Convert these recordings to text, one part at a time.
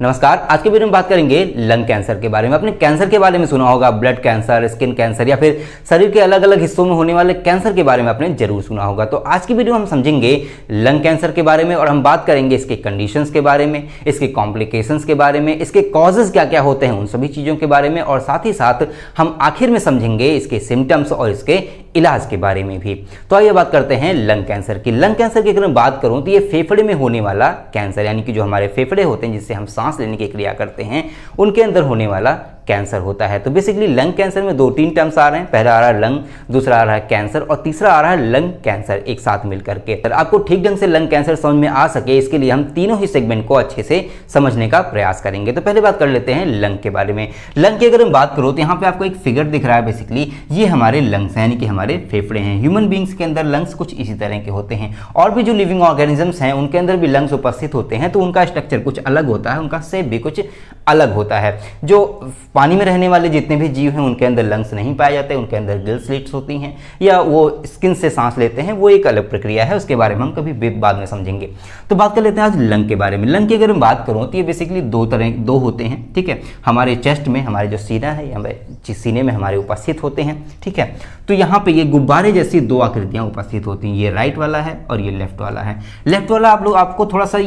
नमस्कार। आज के वीडियो में बात करेंगे लंग कैंसर के बारे में। आपने कैंसर के बारे में सुना होगा, ब्लड कैंसर, स्किन कैंसर या फिर शरीर के अलग अलग हिस्सों में होने वाले कैंसर के बारे में आपने जरूर सुना होगा। तो आज की वीडियो में हम समझेंगे लंग कैंसर के बारे में और हम बात करेंगे इसके कंडीशंस के बारे में, इसके कॉम्प्लिकेशंस के बारे में, इसके कॉजेज क्या क्या होते हैं उन सभी चीज़ों के बारे में, और साथ ही साथ हम आखिर में समझेंगे इसके सिम्टम्स और इसके इलाज के बारे में भी। तो आइए बात करते हैं लंग कैंसर की। लंग कैंसर की अगर मैं बात करूं तो ये फेफड़े में होने वाला कैंसर, यानी कि जो हमारे फेफड़े होते हैं जिससे हम सांस लेने की क्रिया करते हैं उनके अंदर होने वाला कैंसर होता है। तो बेसिकली लंग कैंसर में 2-3 टर्म्स आ रहे हैं। पहला आ रहा है लंग, दूसरा आ रहा है कैंसर और तीसरा आ रहा है लंग कैंसर एक साथ मिलकर के। आपको ठीक ढंग से लंग कैंसर समझ में आ सके इसके लिए हम तीनों ही सेगमेंट को अच्छे से समझने का प्रयास करेंगे। तो पहले बात कर लेते हैं लंग के बारे में। लंग की अगर हम बात करो तो यहाँ पे आपको एक फिगर दिख रहा है। बेसिकली ये हमारे लंग्स हैं, यानी कि हमारे फेफड़े हैं। ह्यूमन बींग्स के अंदर लंग्स कुछ इसी तरह के होते हैं और भी जो लिविंग ऑर्गेनिजम्स हैं उनके अंदर भी लंग्स उपस्थित होते हैं। तो उनका स्ट्रक्चर कुछ अलग होता है, उनका शेप भी कुछ अलग होता है। जो पानी में रहने वाले जितने भी जीव हैं उनके अंदर लंग्स नहीं पाए जाते, उनके अंदर गिल स्लिट्स होती हैं या वो स्किन से सांस लेते हैं, वो एक अलग प्रक्रिया है, उसके बारे में हम कभी बाद में समझेंगे। तो बात कर लेते हैं आज लंग के बारे में। लंग की अगर हम बात करूं तो ये बेसिकली दो होते हैं, ठीक है। हमारे चेस्ट में हमारे जो सीना है, हमारे सीने में हमारे उपस्थित होते हैं, ठीक है। तो यहाँ पे ये गुब्बारे जैसी दो आकृतियां उपस्थित होती हैं, ये राइट वाला है और ये लेफ्ट वाला है। लेफ्ट वाला आपको थोड़ा सा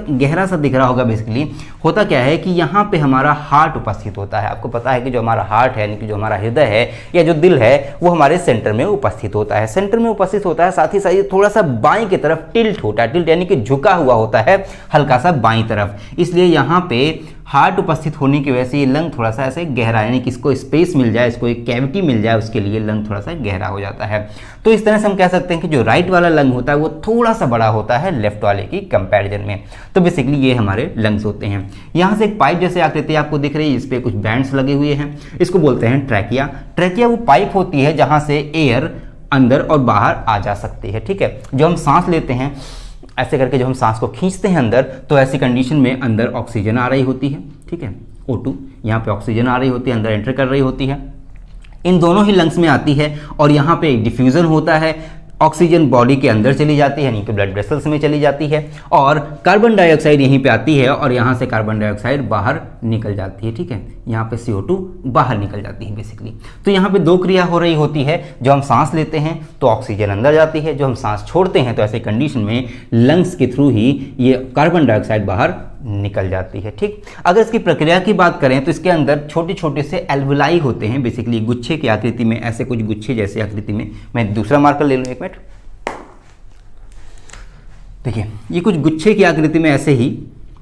गहरा सा दिख रहा होगा। बेसिकली होता क्या है कि यहाँ पे हमारा हार्ट उपस्थित होता है। आपको पता है कि जो हमारा हार्ट है, यानी कि जो हमारा हृदय है या जो दिल है, वो हमारे सेंटर में उपस्थित होता है। सेंटर में उपस्थित होता है, साथ ही साथ थोड़ा सा बाईं की तरफ टिल्ट होता है। टिल्ट यानी कि झुका हुआ होता है हल्का सा बाईं तरफ। इसलिए यहाँ पे हार्ट उपस्थित होने की वजह से ये लंग थोड़ा सा ऐसे गहरा, यानी कि इसको स्पेस मिल जाए, इसको एक कैविटी मिल जाए, उसके लिए लंग थोड़ा सा गहरा हो जाता है। तो इस तरह से हम कह सकते हैं कि जो राइट वाला लंग होता है वो थोड़ा सा बड़ा होता है लेफ्ट वाले की कंपैरिजन में। तो बेसिकली ये हमारे लंग्स होते हैं। यहाँ से एक पाइप जैसे आकृति आपको दिख रही है, इस पर कुछ बैंड्स लगे हुए हैं, इसको बोलते हैं ट्रैकिया। ट्रैकिया वो पाइप होती है जहाँ से एयर अंदर और बाहर आ जा सकती है, ठीक है। जो हम सांस लेते हैं ऐसे करके, जब हम सांस को खींचते हैं अंदर, तो ऐसी कंडीशन में अंदर ऑक्सीजन आ रही होती है, ठीक है। O2 यहाँ पे ऑक्सीजन आ रही होती है, अंदर एंटर कर रही होती है, इन दोनों ही लंग्स में आती है और यहाँ पे एक डिफ्यूजन होता है। ऑक्सीजन बॉडी के अंदर चली जाती है, यानी कि ब्लड वेसल्स में चली जाती है और कार्बन डाइऑक्साइड यहीं पे आती है और यहाँ से कार्बन डाइऑक्साइड बाहर निकल जाती है, ठीक है। यहाँ पे CO2 बाहर निकल जाती है बेसिकली। तो यहाँ पे दो क्रिया हो रही होती है। जो हम सांस लेते हैं तो ऑक्सीजन अंदर जाती है, जो हम सांस छोड़ते हैं तो ऐसे कंडीशन में लंग्स के थ्रू ही ये कार्बन डाइऑक्साइड बाहर निकल जाती है, ठीक। अगर इसकी प्रक्रिया की बात करें तो इसके अंदर छोटे छोटे से एल्वुलाई होते हैं, बेसिकली गुच्छे की आकृति में, ऐसे कुछ गुच्छे जैसे आकृति में। मैं दूसरा मार्कर ले लूँ, एक मिनट। देखिए ये कुछ गुच्छे की आकृति में ऐसे ही,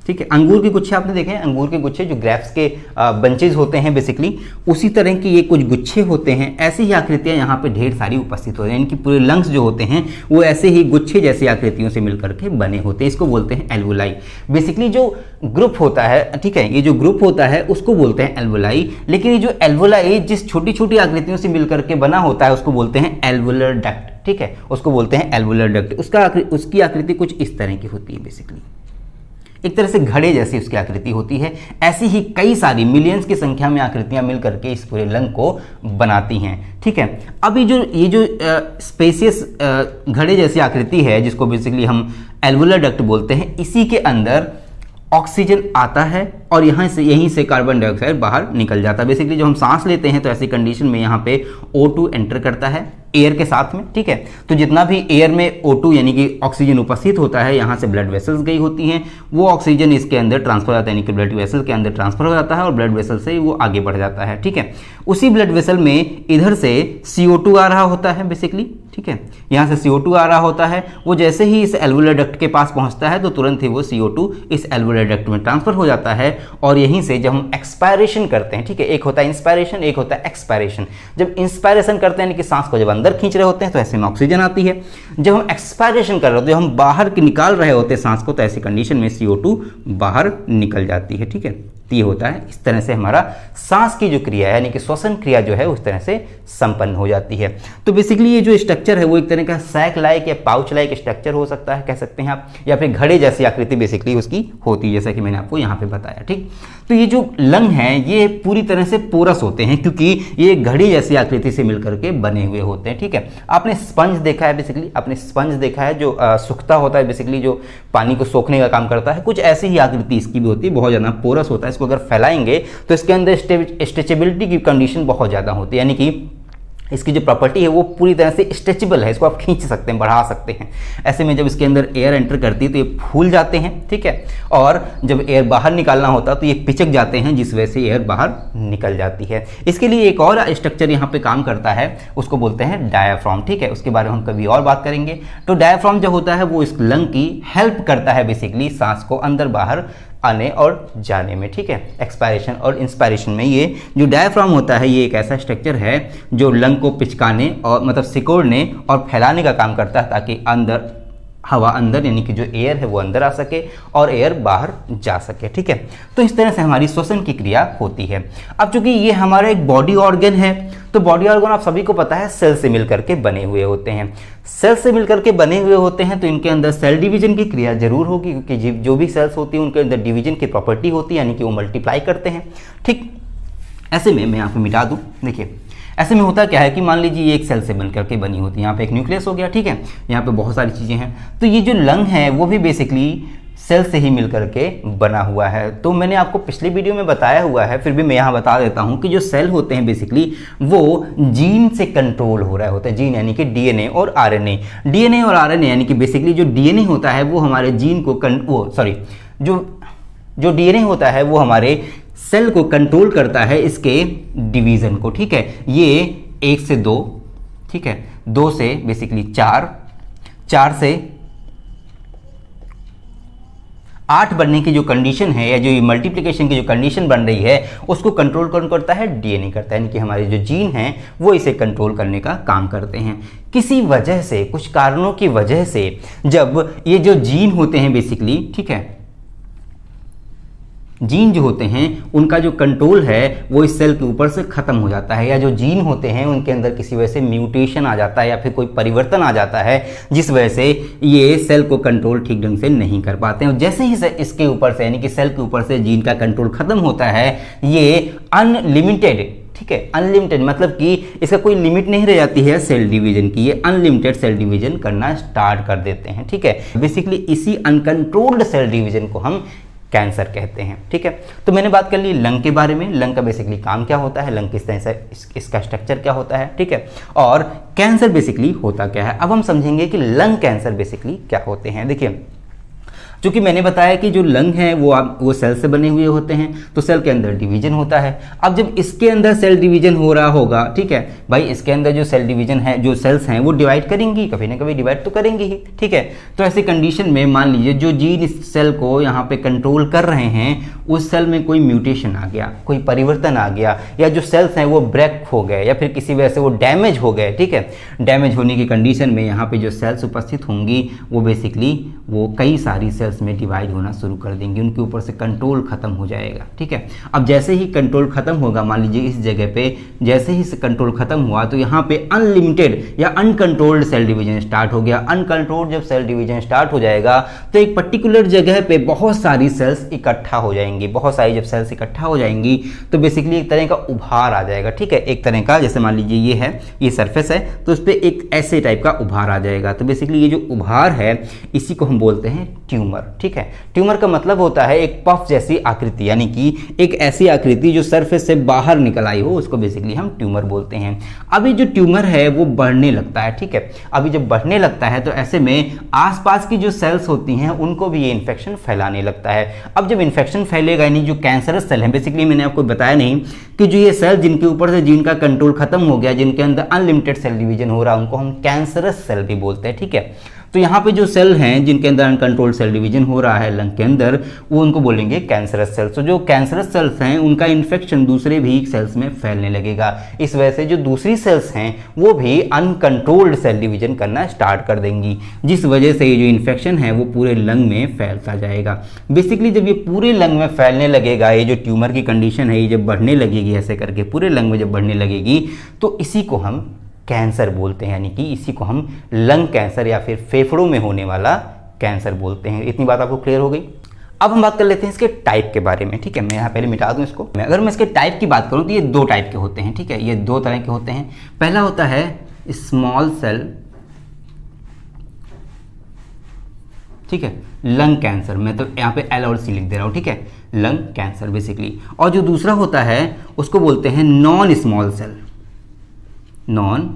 ठीक है। अंगूर के गुच्छे आपने देखे हैं, अंगूर के गुच्छे जो ग्रेप्स के बंचेज होते हैं, बेसिकली उसी तरह की ये कुछ गुच्छे होते हैं। ऐसी ही आकृतियां यहाँ पे ढेर सारी उपस्थित होती हैं। इनकी पूरे लंग्स जो होते हैं वो ऐसे ही गुच्छे जैसी आकृतियों से मिलकर के बने होते हैं। इसको बोलते हैं एल्वुलाई। बेसिकली जो ग्रुप होता है, ठीक है, ये जो ग्रुप होता है उसको बोलते हैं एल्वुलाई। लेकिन ये जो एल्वुलाई जिस छोटी छोटी आकृतियों से मिलकर के बना होता है उसको बोलते हैं एल्वुलर डक्ट, ठीक है। उसको बोलते हैं एल्वुलर डक्ट। उसकी आकृति कुछ इस तरह की होती है, बेसिकली एक तरह से घड़े जैसी उसकी आकृति होती है। ऐसी ही कई सारी मिलियंस की संख्या में आकृतियां मिलकर के इस पूरे लंग को बनाती हैं, ठीक है। अब ये जो स्पेसियस घड़े जैसी आकृति है जिसको बेसिकली हम एल्वुलर डक्ट बोलते हैं, इसी के अंदर ऑक्सीजन आता है और यहीं से कार्बन डाइऑक्साइड बाहर निकल जाता है। बेसिकली जो हम सांस लेते हैं तो ऐसी कंडीशन में यहाँ पे O2 एंटर करता है एयर के साथ में, ठीक है। तो जितना भी एयर में O2 यानी कि ऑक्सीजन उपस्थित होता है, यहाँ से ब्लड वेसल्स गई होती हैं, वो ऑक्सीजन इसके अंदर ट्रांसफर होता है, यानी कि ब्लड वेसल के अंदर ट्रांसफर हो जाता है और ब्लड वेसल से वो आगे बढ़ जाता है, ठीक है। उसी ब्लड वेसल में इधर से CO2 आ रहा होता है बेसिकली, ठीक है। यहाँ से CO2 आ रहा होता है, वो जैसे ही इस एल्वुलर डक्ट के पास पहुँचता है तो तुरंत ही वो CO2 इस एल्वुलर डक्ट में ट्रांसफर हो जाता है और यहीं से जब हम एक्सपायरेशन करते हैं, ठीक है, एक होता है इंस्पायरेशन, एक होता है एक्सपायरेशन। जब इंस्पायरेशन करते हैं, यानी कि सांस को जब अंदर खींच रहे होते हैं तो ऐसे में ऑक्सीजन आती है। जब हम एक्सपायरेशन कर रहे होते हैं, हम बाहर निकाल रहे होते हैं सांस को, तो ऐसी कंडीशन में CO2 बाहर निकल जाती है, ठीक है। तो ये होता है, इस तरह से हमारा सांस की जो क्रिया है यानी कि श्वसन क्रिया जो है उस तरह से संपन्न हो जाती है। तो बेसिकली ये जो स्ट्रक्चर है वो एक तरह का सैक लाइक या पाउच लाइक स्ट्रक्चर हो सकता है, कह सकते हैं आप, या फिर घड़े जैसी आकृति बेसिकली उसकी होती है, जैसा कि मैंने आपको यहाँ पे बताया। ठीक, तो ये जो लंग हैं ये पूरी तरह से पोरस होते हैं क्योंकि ये घड़ी जैसी आकृति से मिलकर के बने हुए होते हैं। ठीक है, आपने स्पंज देखा है, बेसिकली आपने स्पंज देखा है जो सूखता होता है, बेसिकली जो पानी को सोखने का काम करता है, कुछ ऐसी ही आकृति इसकी भी होती है, बहुत ज़्यादा पोरस होता है। इसको अगर फैलाएंगे तो इसके अंदर स्ट्रेचेबिलिटी की कंडीशन बहुत ज़्यादा होती है, यानी कि इसकी जो प्रॉपर्टी है वो पूरी तरह से स्ट्रेचेबल है, इसको आप खींच सकते हैं, बढ़ा सकते हैं। ऐसे में जब इसके अंदर एयर एंटर करती है तो ये फूल जाते हैं, ठीक है, और जब एयर बाहर निकालना होता है तो ये पिचक जाते हैं, जिस वजह से एयर बाहर निकल जाती है। इसके लिए एक और स्ट्रक्चर यहाँ पे काम करता है, उसको बोलते हैं डायाफ्राम। ठीक है, उसके बारे में हम कभी और बात करेंगे। तो डायाफ्राम जो होता है वो इस लंग की हेल्प करता है बेसिकली सांस को अंदर बाहर आने और जाने में। ठीक है, एक्सपायरेशन और इंस्पायरेशन में ये जो डायफ्राम होता है ये एक ऐसा स्ट्रक्चर है जो लंग को पिचकाने और मतलब सिकोड़ने और फैलाने का काम करता है ताकि अंदर हवा अंदर यानी कि जो एयर है वो अंदर आ सके और एयर बाहर जा सके। ठीक है, तो इस तरह से हमारी श्वसन की क्रिया होती है। अब चूंकि ये हमारा एक बॉडी ऑर्गन है तो बॉडी ऑर्गन आप सभी को पता है सेल से मिलकर के बने हुए होते हैं। सेल से मिलकर के बने हुए होते हैं तो इनके अंदर सेल डिवीजन की क्रिया जरूर होगी क्योंकि जो भी सेल्स होती हैं उनके अंदर डिवीजन की प्रॉपर्टी होती है, यानी कि वो मल्टीप्लाई करते हैं। ठीक, ऐसे में मैं यहाँ पे मिटा दूँ, देखिए ऐसे में होता क्या है कि मान लीजिए ये एक सेल से बन करके बनी होती है, यहाँ पे एक न्यूक्लियस हो गया, ठीक है, यहाँ पे बहुत सारी चीज़ें हैं। तो ये जो लंग है वो भी बेसिकली सेल से ही मिलकर के बना हुआ है। तो मैंने आपको पिछले वीडियो में बताया हुआ है, फिर भी मैं यहाँ बता देता हूँ कि जो सेल होते हैं बेसिकली वो जीन से कंट्रोल हो रहा होता है। जीन यानी कि डीएनए और आरएनए। डीएनए और आरएनए यानी कि बेसिकली जो डीएनए होता है वो हमारे जीन को जो डीएनए होता है वो हमारे सेल को कंट्रोल करता है इसके डिवीज़न को। ठीक है, ये 1 से 2, ठीक है, 2 से बेसिकली 4, 4 से 8 बनने की जो कंडीशन है या जो ये मल्टीप्लिकेशन की जो कंडीशन बन रही है उसको कंट्रोल कौन करता है? डीएनए करता है, यानी कि हमारे जो जीन हैं वो इसे कंट्रोल करने का काम करते हैं। किसी वजह से, कुछ कारणों की वजह से जब ये जो जीन होते हैं बेसिकली, ठीक है, जीन जो होते हैं उनका जो कंट्रोल है वो इस सेल के ऊपर से खत्म हो जाता है, या जो जीन होते हैं उनके अंदर किसी वजह से म्यूटेशन आ जाता है या फिर कोई परिवर्तन आ जाता है जिस वजह से ये सेल को कंट्रोल ठीक ढंग से नहीं कर पाते हैं। जैसे ही इसके ऊपर से यानी कि सेल के ऊपर से जीन का कंट्रोल खत्म होता है ये अनलिमिटेड, ठीक है, अनलिमिटेड मतलब कि इसका कोई लिमिट नहीं रह जाती है सेल डिवीजन की, ये अनलिमिटेड सेल डिवीजन करना स्टार्ट कर देते हैं। ठीक है, बेसिकली इसी अनकंट्रोल्ड सेल डिवीजन को हम कैंसर कहते हैं। ठीक है, तो मैंने बात कर ली लंग के बारे में, लंग का बेसिकली काम क्या होता है, लंग किस तरह से इसका स्ट्रक्चर क्या होता है, ठीक है, और कैंसर बेसिकली होता क्या है। अब हम समझेंगे कि लंग कैंसर बेसिकली क्या होते हैं। देखिए, चूंकि मैंने बताया कि जो लंग हैं वो सेल से बने हुए होते हैं, तो सेल के अंदर डिवीजन होता है। अब जब इसके अंदर सेल डिवीजन हो रहा होगा, ठीक है भाई, इसके अंदर जो सेल डिवीजन है, जो सेल्स हैं वो डिवाइड करेंगी, कभी ना कभी डिवाइड तो करेंगी ही, ठीक है। तो ऐसी कंडीशन में मान लीजिए जो जीन इस सेल को यहाँ पे कंट्रोल कर रहे हैं उस सेल में कोई म्यूटेशन आ गया, कोई परिवर्तन आ गया, या जो सेल्स हैं वो ब्रेक हो गए या फिर किसी वजह से वो डैमेज हो गए, ठीक है, डैमेज होने की कंडीशन में यहाँ पे जो सेल्स उपस्थित होंगी वो बेसिकली वो कई सारी सेल्स में डिवाइड होना शुरू कर देंगे, उनके ऊपर से कंट्रोल खत्म हो जाएगा। ठीक है, अब जैसे ही कंट्रोल खत्म होगा, मान लीजिए इस जगह पे जैसे ही कंट्रोल खत्म हुआ तो यहाँ पे अनलिमिटेड या अनकंट्रोल्ड सेल डिवीजन स्टार्ट हो गया। अनकंट्रोल्ड जब सेल डिवीजन स्टार्ट हो जाएगा तो एक पर्टिकुलर जगह पे बहुत सारी सेल्स इकट्ठा हो जाएंगी। बहुत सारी जब सेल्स इकट्ठा हो जाएंगी तो बेसिकली एक तरह का उभार आ जाएगा। ठीक है, एक तरह का, जैसे मान लीजिए ये है, ये सरफेस है, तो उस पर एक ऐसे टाइप का उभार आ जाएगा। तो बेसिकली ये जो उभार है इसी को हम बोलते हैं ट्यूमर। ठीक है, ट्यूमर का मतलब होता है एक पफ जैसी आकृति, यानी कि एक ऐसी आकृति जो सरफेस से बाहर निकल आई हो, उसको बेसिकली हम ट्यूमर बोलते हैं। अभी जो ट्यूमर है वो बढ़ने लगता है। ठीक है, अभी जब बढ़ने लगता है तो ऐसे में आसपास की जो सेल्स होती हैं उनको भी ये इन्फेक्शन फैलाने लगता है। अब जब इन्फेक्शन फैलेगा, यानी जो कैंसरस सेल है, बेसिकली मैंने आपको बताया नहीं कि जो ये सेल जिनके ऊपर से जीन का कंट्रोल खत्म हो गया, जिनके अंदर अनलिमिटेड सेल डिवीजन हो रहा है, उनको हम कैंसरस सेल भी बोलते हैं। ठीक है, तो यहाँ पे जो सेल हैं जिनके अंदर अनकंट्रोल्ड सेल डिवीजन हो रहा है लंग के अंदर, वो उनको बोलेंगे कैंसरस सेल्स। तो जो कैंसरस सेल्स हैं उनका इन्फेक्शन दूसरे भी सेल्स में फैलने लगेगा। इस वजह से जो दूसरी सेल्स हैं वो भी अनकंट्रोल्ड सेल डिवीजन करना स्टार्ट कर देंगी, जिस वजह से ये जो इन्फेक्शन है वो पूरे लंग में फैलता जाएगा। बेसिकली जब ये पूरे लंग में फैलने लगेगा, ये जो ट्यूमर की कंडीशन है ये जब बढ़ने लगेगी, ऐसे करके पूरे लंग में जब बढ़ने लगेगी, तो इसी को हम कैंसर बोलते हैं, यानी कि इसी को हम लंग कैंसर या फिर फेफड़ों में होने वाला कैंसर बोलते हैं। इतनी बात आपको क्लियर हो गई। अब हम बात कर लेते हैं इसके टाइप के बारे में, ठीक है। मैं यहाँ पहले मिटा दूँ इसको। अगर मैं इसके टाइप की बात करूँ तो ये दो टाइप के होते हैं, ठीक है। ये दो तरह के होते हैं। पहला होता है स्मॉल सेल, ठीक है, लंग कैंसर। मैं तो यहाँ पे एल और सी लिख दे रहा हूँ, ठीक है, लंग कैंसर बेसिकली। और जो दूसरा होता है उसको बोलते हैं non small cell, non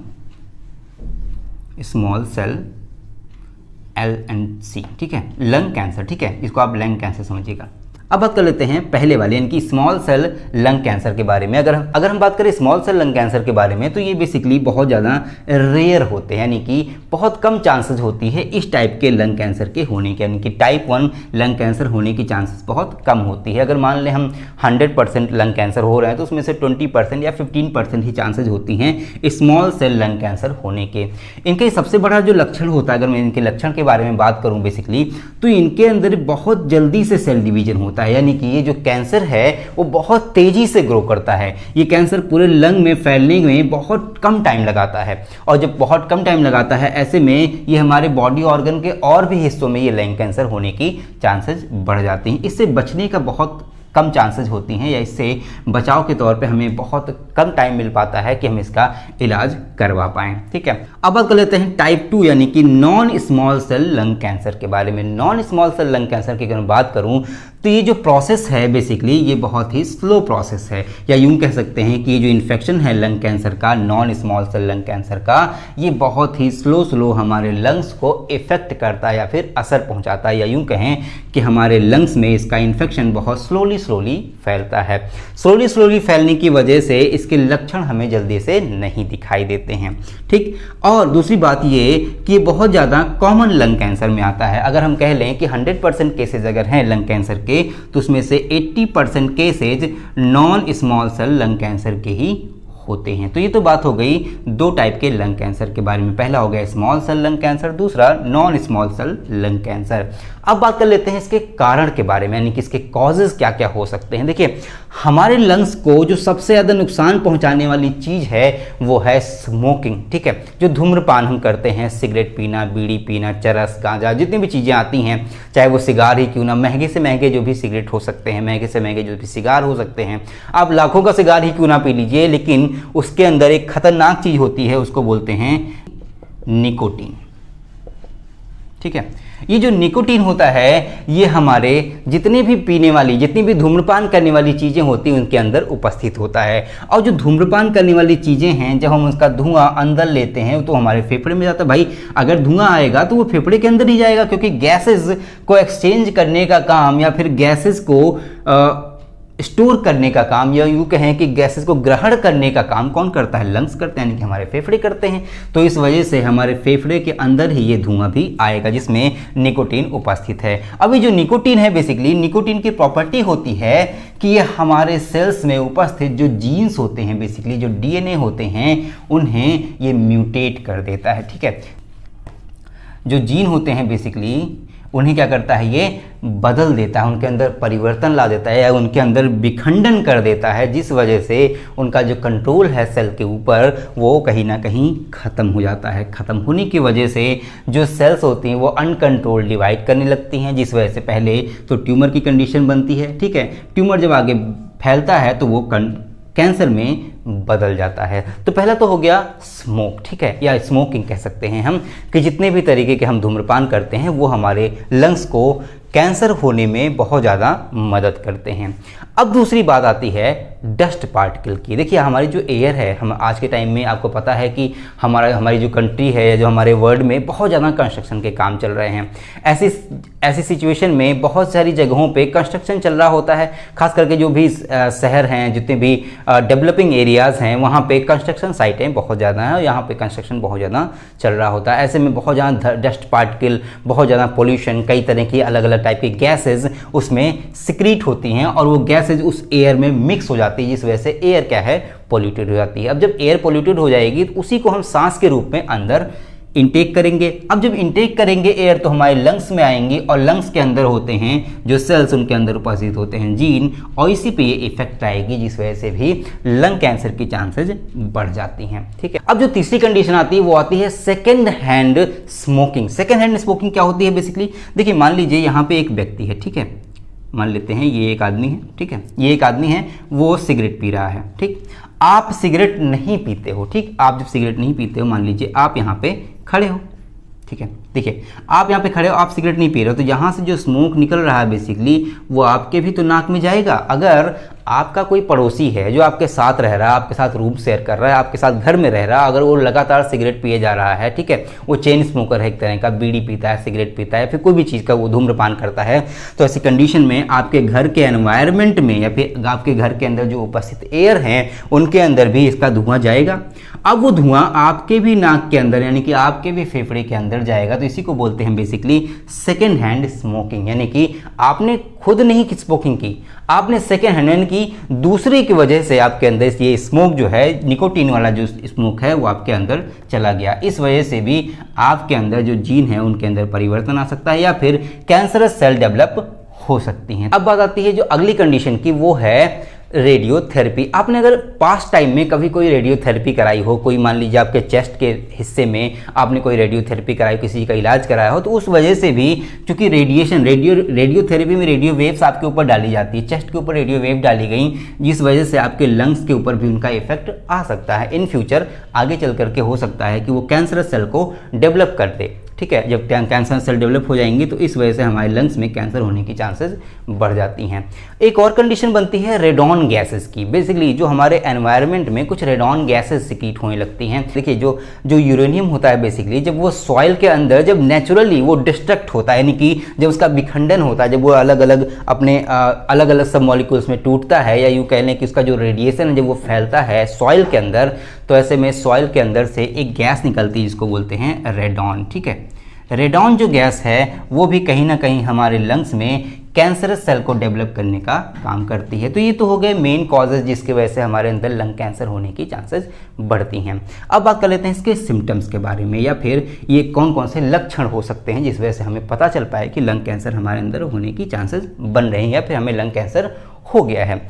small cell L and C, ठीक है, लंग कैंसर, ठीक है। इसको आप लंग कैंसर समझिएगा। अब बात कर लेते हैं पहले वाले यानी कि स्मॉल सेल लंग कैंसर के बारे में। अगर हम बात करें स्मॉल सेल लंग कैंसर के बारे में, तो ये बेसिकली बहुत ज़्यादा रेयर होते हैं, यानी कि बहुत कम चांसेस होती है इस टाइप के लंग कैंसर के होने के, यानी कि टाइप 1 लंग कैंसर होने की चांसेस बहुत कम होती है। अगर मान लें हम 100% लंग कैंसर हो रहे हैं तो उसमें से 20% या 15% ही चांसेस होती हैं स्मॉल सेल लंग कैंसर होने के। इनके सबसे बड़ा जो लक्षण होता है, अगर मैं इनके लक्षण के बारे में बात करूँ बेसिकली, तो इनके अंदर बहुत जल्दी से सेल डिवीजन होता है, यानी कि ये जो कैंसर है वो बहुत तेजी से ग्रो करता है। ये कैंसर पूरे लंग में फैलने में बहुत कम टाइम लगाता है, और जब बहुत कम टाइम लगाता है ऐसे में ये हमारे बॉडी ऑर्गन के और भी हिस्सों में ये लंग कैंसर होने की चांसेस बढ़ जाती हैं। इससे बचने का बहुत कम चांसेस होती हैं, या इससे बचाव के तौर पे हमें बहुत कम टाइम मिल पाता है कि हम इसका इलाज करवा पाएँ, ठीक है। अब बात कर लेते हैं टाइप 2 यानी कि non small cell lung cancer के बारे में। Non small cell lung cancer की अगर मैं बात करूं तो ये जो प्रोसेस है बेसिकली ये बहुत ही स्लो प्रोसेस है, या यूं कह सकते हैं कि ये जो इन्फेक्शन है लंग कैंसर का, non small cell lung cancer का, ये बहुत ही स्लो हमारे लंग्स को इफेक्ट करता है या फिर असर पहुंचाता है, या यूं कहें कि हमारे लंग्स में इसका इन्फेक्शन बहुत स्लोली फैलता है। स्लोली फैलने की वजह से इसके लक्षण हमें जल्दी से नहीं दिखाई देते हैं, ठीक। और दूसरी बात ये कि ये बहुत ज़्यादा कॉमन लंग कैंसर में आता है। अगर हम कह लें कि 100% केसेज अगर हैं लंग कैंसर के, तो उसमें से 80% cases non small cell lung cancer के ही होते हैं। तो ये तो बात हो गई दो टाइप के लंग कैंसर के बारे में। पहला हो गया स्मॉल सेल लंग कैंसर, दूसरा non small cell lung cancer. अब बात कर लेते हैं इसके कारण के बारे में, यानी कि इसके कॉजेज क्या क्या हो सकते हैं। देखिए, हमारे लंग्स को जो सबसे ज़्यादा नुकसान पहुंचाने वाली चीज़ है वो है स्मोकिंग, ठीक है। जो धूम्रपान हम करते हैं, सिगरेट पीना, बीड़ी पीना, चरस, गांजा, जितनी भी चीज़ें आती हैं, चाहे वो सिगार ही क्यों ना, महंगे से महंगे जो भी सिगरेट हो सकते हैं, महंगे से महंगे जो भी सिगार हो सकते हैं, आप लाखों का सिगार ही क्यों ना पी लीजिए, लेकिन उसके अंदर एक खतरनाक चीज़ होती है, उसको बोलते हैं निकोटीन, ठीक है। ये जो निकोटीन होता है ये हमारे जितने भी पीने वाली, जितनी भी धूम्रपान करने वाली चीज़ें होती हैं उनके अंदर उपस्थित होता है। और जो धूम्रपान करने वाली चीज़ें हैं, जब हम उसका धुआं अंदर लेते हैं तो हमारे फेफड़े में जाता है। भाई अगर धुआं आएगा तो वो फेफड़े के अंदर ही जाएगा, क्योंकि गैसेस को एक्सचेंज करने का काम या फिर गैसेस को स्टोर करने का काम, या यूँ कहें कि गैसेस को ग्रहण करने का काम कौन करता है? लंग्स करते हैं, यानी कि हमारे फेफड़े करते हैं। तो इस वजह से हमारे फेफड़े के अंदर ही ये धुआं भी आएगा जिसमें निकोटीन उपस्थित है। अब ये जो निकोटीन है बेसिकली, निकोटीन की प्रॉपर्टी होती है कि ये हमारे सेल्स में उपस्थित जो जीन्स होते हैं, बेसिकली जो डीएनए होते हैं, उन्हें ये म्यूटेट कर देता है, ठीक है। जो जीन होते हैं बेसिकली उन्हें क्या करता है, ये बदल देता है, उनके अंदर परिवर्तन ला देता है या उनके अंदर विखंडन कर देता है, जिस वजह से उनका जो कंट्रोल है सेल के ऊपर वो कहीं ना कहीं ख़त्म हो जाता है। ख़त्म होने की वजह से जो सेल्स होती हैं वो अनकंट्रोल डिवाइड करने लगती हैं, जिस वजह से पहले तो ट्यूमर की कंडीशन बनती है, ठीक है। ट्यूमर जब आगे फैलता है तो वो कैंसर में बदल जाता है। तो पहला तो हो गया स्मोक, ठीक है, या स्मोकिंग कह सकते हैं हम, कि जितने भी तरीके के हम धूम्रपान करते हैं वो हमारे लंग्स को कैंसर होने में बहुत ज़्यादा मदद करते हैं। अब दूसरी बात आती है डस्ट पार्टिकल की। देखिए हमारी जो एयर है, हम आज के टाइम में आपको पता है कि हमारी जो कंट्री है, जो हमारे वर्ल्ड में बहुत ज़्यादा कंस्ट्रक्शन के काम चल रहे हैं। ऐसी सिचुएशन में बहुत सारी जगहों पे कंस्ट्रक्शन चल रहा होता है, खास करके जो भी शहर हैं, जितने भी डेवलपिंग एरिया एरियाज़ हैं वहाँ पे कंस्ट्रक्शन साइटें बहुत ज़्यादा हैं और यहाँ पे कंस्ट्रक्शन बहुत ज़्यादा चल रहा होता है। ऐसे में बहुत ज़्यादा डस्ट पार्टिकल, बहुत ज़्यादा पोल्यूशन, कई तरह की अलग अलग टाइप की गैसेज उसमें सिक्रीट होती हैं और वो गैसेज उस एयर में मिक्स हो जाती है, जिस वजह से एयर क्या है, पोल्यूटेड हो जाती है। अब जब एयर पोल्यूटेड हो जाएगी तो उसी को हम सांस के रूप में अंदर इनटेक करेंगे। अब जब इनटेक करेंगे एयर तो हमारे लंग्स में आएंगी और लंग्स के अंदर होते हैं जो सेल्स, उनके अंदर उपस्थित होते हैं जीन, और इसी पे ये इफेक्ट आएगी, जिस वजह से भी लंग कैंसर की चांसेस बढ़ जाती हैं। ठीक है, अब जो तीसरी कंडीशन आती है वो आती है second hand smoking. Second hand smoking क्या होती है बेसिकली, देखिए मान लीजिए यहाँ पे एक व्यक्ति है, ठीक है, मान लेते हैं ये एक आदमी है, ठीक है, ये एक आदमी है, वो सिगरेट पी रहा है, ठीक। आप सिगरेट नहीं पीते हो, ठीक, आप जब सिगरेट नहीं पीते हो, मान लीजिए आप यहाँ पे खड़े हो, ठीक है, देखिए आप यहाँ पे खड़े हो, आप सिगरेट नहीं पी रहे हो, तो यहाँ से जो स्मोक निकल रहा है बेसिकली वो आपके भी तो नाक में जाएगा। अगर आपका कोई पड़ोसी है जो आपके साथ रह रहा है, आपके साथ रूम शेयर कर रहा है, आपके साथ घर में रह रहा है, अगर वो लगातार सिगरेट पिए जा रहा है, ठीक है, वो चेन स्मोकर है, एक तरह का बीड़ी पीता है, सिगरेट पीता है, फिर कोई भी चीज़ का वो धूम्रपान करता है, तो ऐसी कंडीशन में आपके घर के एनवायरनमेंट में या फिर आपके घर के अंदर जो उपस्थित एयर हैं उनके अंदर भी इसका धुआं जाएगा। अब वो धुआं आपके भी नाक के अंदर यानी कि आपके भी फेफड़े के अंदर जाएगा, तो इसी को बोलते हैं बेसिकली सेकेंड हैंड स्मोकिंग। यानी कि आपने खुद नहीं स्मोकिंग की, आपने सेकेंड हैंड यानी कि दूसरे की वजह से आपके अंदर ये स्मोक जो है, निकोटीन वाला जो स्मोक है वो आपके अंदर चला गया। इस वजह से भी आपके अंदर जो जीन है उनके अंदर परिवर्तन आ सकता है या फिर कैंसरस सेल डेवलप हो सकती हैं। अब बात आती है जो अगली कंडीशन की, वो है रेडियोथेरेपी। आपने अगर पास्ट टाइम में कभी कोई रेडियोथेरेपी कराई हो, कोई मान लीजिए आपके चेस्ट के हिस्से में आपने कोई रेडियोथेरेपी कराई, किसी का इलाज कराया हो, तो उस वजह से भी चूंकि रेडियोथेरेपी में रेडियो वेव्स आपके ऊपर डाली जाती है, चेस्ट के ऊपर रेडियो वेव डाली गई, जिस वजह से आपके लंग्स के ऊपर भी उनका इफेक्ट आ सकता है। इन फ्यूचर आगे चल करके हो सकता है कि वो कैंसरस सेल को डेवलप कर दे, ठीक है। जब कैंसर सेल डेवलप हो जाएंगी तो इस वजह से हमारे लंग्स में कैंसर होने की चांसेस बढ़ जाती हैं। एक और कंडीशन बनती है रेडॉन गैसेस की। बेसिकली जो हमारे एनवायरनमेंट में कुछ रेडॉन गैसेस सिक्रीट होने लगती हैं। देखिए जो यूरेनियम होता है बेसिकली, जब वो सॉइल के अंदर जब नेचुरली वो डिस्ट्रक्ट होता है, यानी कि जब उसका विखंडन होता है, जब वो अलग अलग अपने अलग अलग सब मॉलिक्यूल्स में टूटता है, या यूँ कह लें कि उसका जो रेडिएशन है जब वो फैलता है सॉइल के अंदर, तो ऐसे में सॉइल के अंदर से एक गैस निकलती है जिसको बोलते हैं रेडॉन, ठीक है। रेडॉन जो गैस है वो भी कहीं ना कहीं हमारे लंग्स में कैंसरस सेल को डेवलप करने का काम करती है। तो ये तो हो गए मेन कॉजेज जिसकी वजह से हमारे अंदर लंग कैंसर होने की चांसेस बढ़ती हैं। अब बात कर लेते हैं इसके सिम्टम्स के बारे में, या फिर ये कौन कौन से लक्षण हो सकते हैं जिस वजह से हमें पता चल पाए कि लंग कैंसर हमारे अंदर होने की चांसेस बन रहे हैं या फिर हमें लंग कैंसर हो गया है।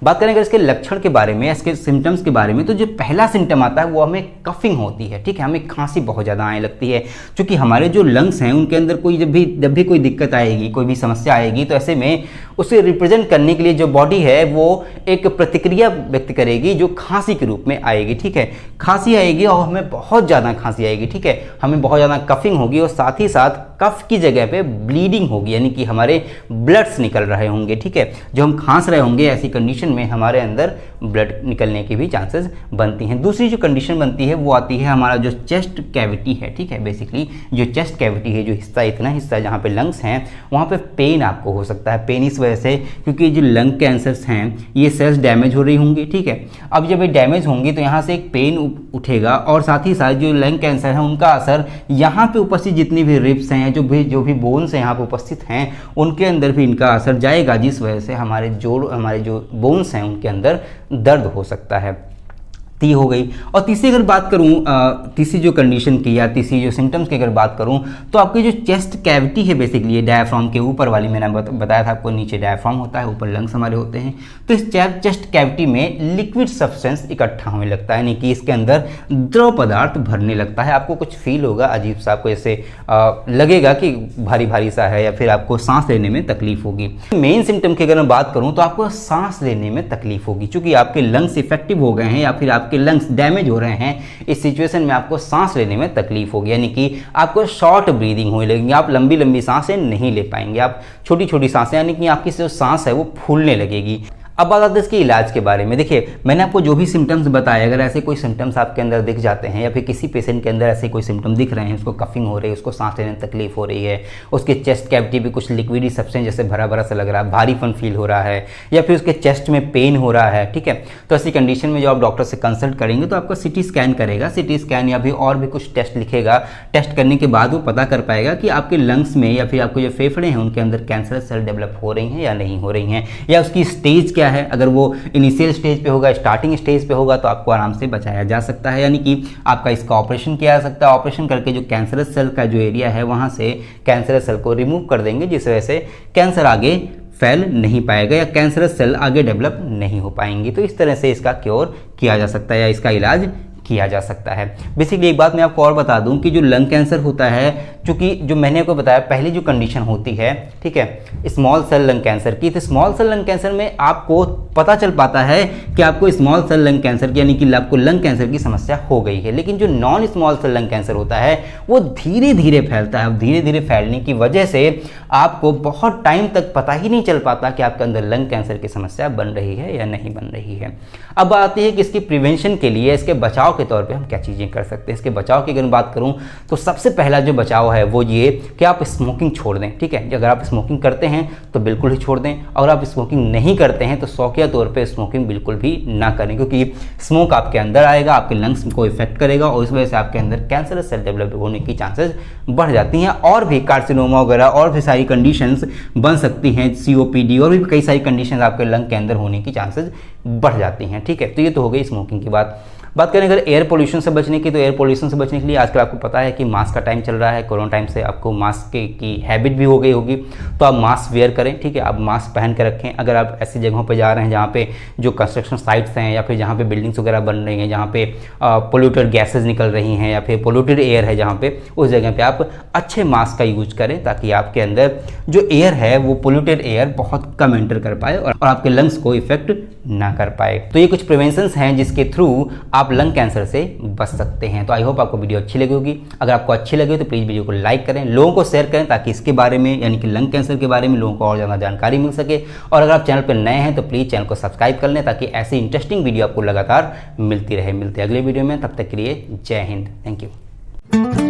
बात करें अगर इसके लक्षण के बारे में, इसके सिम्टम्स के बारे में, तो जो पहला सिम्टम आता है वो हमें कफिंग होती है, ठीक है, हमें खांसी बहुत ज़्यादा आने लगती है। क्योंकि हमारे जो लंग्स हैं उनके अंदर कोई जब भी कोई दिक्कत आएगी, कोई भी समस्या आएगी, तो ऐसे में उसे रिप्रेजेंट करने के लिए जो बॉडी है वो एक प्रतिक्रिया व्यक्त करेगी जो खांसी के रूप में आएगी, ठीक है। खांसी आएगी और हमें बहुत ज़्यादा खांसी आएगी, ठीक है, हमें बहुत ज़्यादा कफिंग होगी और साथ ही साथ कफ की जगह पे ब्लीडिंग होगी, यानी कि हमारे ब्लड्स निकल रहे होंगे, ठीक है। जो हम खांस रहे होंगे ऐसी कंडीशन में हमारे अंदर ब्लड निकलने की भी चांसेस बनती हैं। दूसरी जो कंडीशन बनती है वो आती है हमारा जो चेस्ट कैविटी है, ठीक है। बेसिकली जो चेस्ट कैविटी है, जो हिस्सा, इतना हिस्सा जहाँ पे लंग्स हैं, वहाँ पे पेन आपको हो सकता है। पेन इस वजह से क्योंकि जो लंग कैंसर्स हैं ये सेल्स डैमेज हो रही होंगी, ठीक है। अब जब ये डैमेज होंगी तो यहाँ से एक पेन उठेगा और साथ ही साथ जो लंग कैंसर है उनका असर यहाँ पे उपस्थित जितनी भी रिब्स हैं, जो भी बोन्स हैं यहाँ पे उपस्थित हैं, उनके अंदर भी इनका असर जाएगा, जिस वजह से हमारे जो बोन्स हैं उनके अंदर दर्द हो सकता है। ती हो गई। और तीसरी अगर बात करूं, तीसरी जो कंडीशन की या तीसरी जो सिम्टम्स की अगर बात करूं, तो आपकी जो चेस्ट कैविटी है बेसिकली ये डायफ्राम के ऊपर वाली, मैंने बताया था आपको, नीचे डायफ्राम होता है, ऊपर लंग्स हमारे होते हैं। तो इस चेस्ट कैविटी में लिक्विड सब्सटेंस इकट्ठा होने लगता है, यानी कि इसके अंदर द्रव पदार्थ भरने लगता है। आपको कुछ फील होगा अजीब सा, आपको ऐसे लगेगा कि भारी भारी सा है, या फिर आपको सांस लेने में तकलीफ होगी। मेन सिम्टम की अगर मैं बात करूँ तो आपको सांस लेने में तकलीफ होगी, चूंकि आपके लंग्स इफेक्टिव हो गए हैं या फिर के लंग्स डैमेज हो रहे हैं। इस सिचुएशन में आपको सांस लेने में तकलीफ होगी, यानी कि आपको शॉर्ट ब्रीदिंग होने लगेगी, आप लंबी लंबी सांसें नहीं ले पाएंगे, आप छोटी छोटी सांसें, यानी कि आपकी जो सांस है वो फूलने लगेगी। अब बात आती है इसके इलाज के बारे में। देखिए, मैंने आपको जो भी सिम्टम्स बताए, अगर ऐसे कोई सिम्टम्स आपके अंदर दिख जाते हैं या फिर किसी पेशेंट के अंदर ऐसे कोई सिम्टम दिख रहे हैं, उसको कफिंग हो रही है, उसको सांस लेने में तकलीफ हो रही है, उसके चेस्ट कैविटी भी कुछ लिक्विडी सब्सटेंस जैसे भरा भरा सा लग रहा है, भारीपन फील हो रहा है, या फिर उसके चेस्ट में पेन हो रहा है, ठीक है, तो ऐसी कंडीशन में जो आप डॉक्टर से कंसल्ट करेंगे तो आपका सिटी स्कैन करेगा, सिटी स्कैन या भी और भी कुछ टेस्ट लिखेगा। टेस्ट करने के बाद वो पता कर पाएगा कि आपके लंग्स में या फिर आपके जो फेफड़े हैं उनके अंदर कैंसरस सेल डेवलप हो रही हैं या नहीं हो रही हैं, या उसकी स्टेज क्या है। अगर वो इनिशियल स्टेज पे होगा, स्टार्टिंग स्टेज पे होगा, तो आपको आराम से बचाया जा सकता है, यानी कि आपका इसका ऑपरेशन किया जा सकता है। ऑपरेशन करके जो कैंसरस सेल का जो एरिया है वहाँ से कैंसरस सेल को रिमूव कर देंगे, जिस वजह से कैंसर आगे फैल नहीं पाएगा या कैंसरस सेल आगे डेवलप नहीं हो पाएंगी। तो इस तरह से इसका क्योर किया जा सकता है या इसका इलाज किया जा सकता है। बेसिकली एक बात मैं आपको और बता दूं कि जो लंग कैंसर होता है, चूंकि जो मैंने आपको बताया पहली जो कंडीशन होती है, ठीक है, स्मॉल सेल लंग कैंसर की, तो स्मॉल सेल लंग कैंसर में आपको पता चल पाता है कि आपको स्मॉल सेल लंग कैंसर की यानी कि आपको लंग कैंसर की समस्या हो गई है। लेकिन जो non small cell lung cancer होता है वो धीरे धीरे फैलता है। धीरे धीरे फैलने की वजह से आपको बहुत टाइम तक पता ही नहीं चल पाता कि आपके अंदर लंग कैंसर की समस्या बन रही है या नहीं बन रही है। अब बात आती है कि इसकी प्रिवेंशन के लिए, इसके बचाव के तौर पे हम क्या चीज़ें कर सकते हैं। इसके बचाव की अगर बात करूं तो सबसे पहला जो बचाव है वो ये कि आप स्मोकिंग छोड़ दें, ठीक है। अगर आप स्मोकिंग करते हैं तो बिल्कुल ही छोड़ दें, अगर आप स्मोकिंग नहीं करते हैं तो शौकिया तौर पे स्मोकिंग बिल्कुल भी ना करें, क्योंकि स्मोक आपके अंदर आएगा, आपके लंग्स को इफेक्ट करेगा और इस वजह से आपके अंदर कैंसरस सेल डेवलप होने की चांसेस बढ़ जाती हैं और भी कार्सिनोमा वगैरह और भी सारी कंडीशंस बन सकती हैं, COPD और भी कई सारी कंडीशंस आपके लंग के अंदर होने की चांसेस बढ़ जाती हैं, ठीक है। तो ये तो हो गई स्मोकिंग की बात करें अगर एयर पोल्यूशन से बचने की, तो एयर पोल्यूशन से बचने के लिए आजकल आपको पता है कि मास्क का टाइम चल रहा है। कोरोना टाइम से आपको मास्क की हैबिट भी हो गई होगी, तो आप मास्क वेयर करें, ठीक है, आप मास्क पहन के रखें। अगर आप ऐसी जगहों पर जा रहे हैं जहाँ पे जो कंस्ट्रक्शन साइट्स हैं या फिर जहाँ पे बिल्डिंग्स वगैरह बन रही हैं, जहाँ पे पोल्यूटेड गैसेज निकल रही हैं या फिर पोल्यूटेड एयर है जहाँ पे, उस जगह पर आप अच्छे मास्क का यूज करें ताकि आपके अंदर जो एयर है वो पोल्यूटेड एयर बहुत कम एंटर कर पाए और आपके लंग्स को इफेक्ट ना कर पाए। तो ये कुछ प्रिवेंशंस हैं जिसके थ्रू आप लंग कैंसर से बच सकते हैं। तो आई होप आपको वीडियो अच्छी लगी होगी। अगर आपको अच्छी लगी तो प्लीज़ वीडियो को लाइक करें, लोगों को शेयर करें ताकि इसके बारे में यानी कि लंग कैंसर के बारे में लोगों को और ज़्यादा जानकारी मिल सके। और अगर आप चैनल पर नए हैं तो प्लीज़ चैनल को सब्सक्राइब कर लें ताकि ऐसी इंटरेस्टिंग वीडियो आपको लगातार मिलती रहे। मिलते हैं अगले वीडियो में, तब तक के लिए जय हिंद, थैंक यू।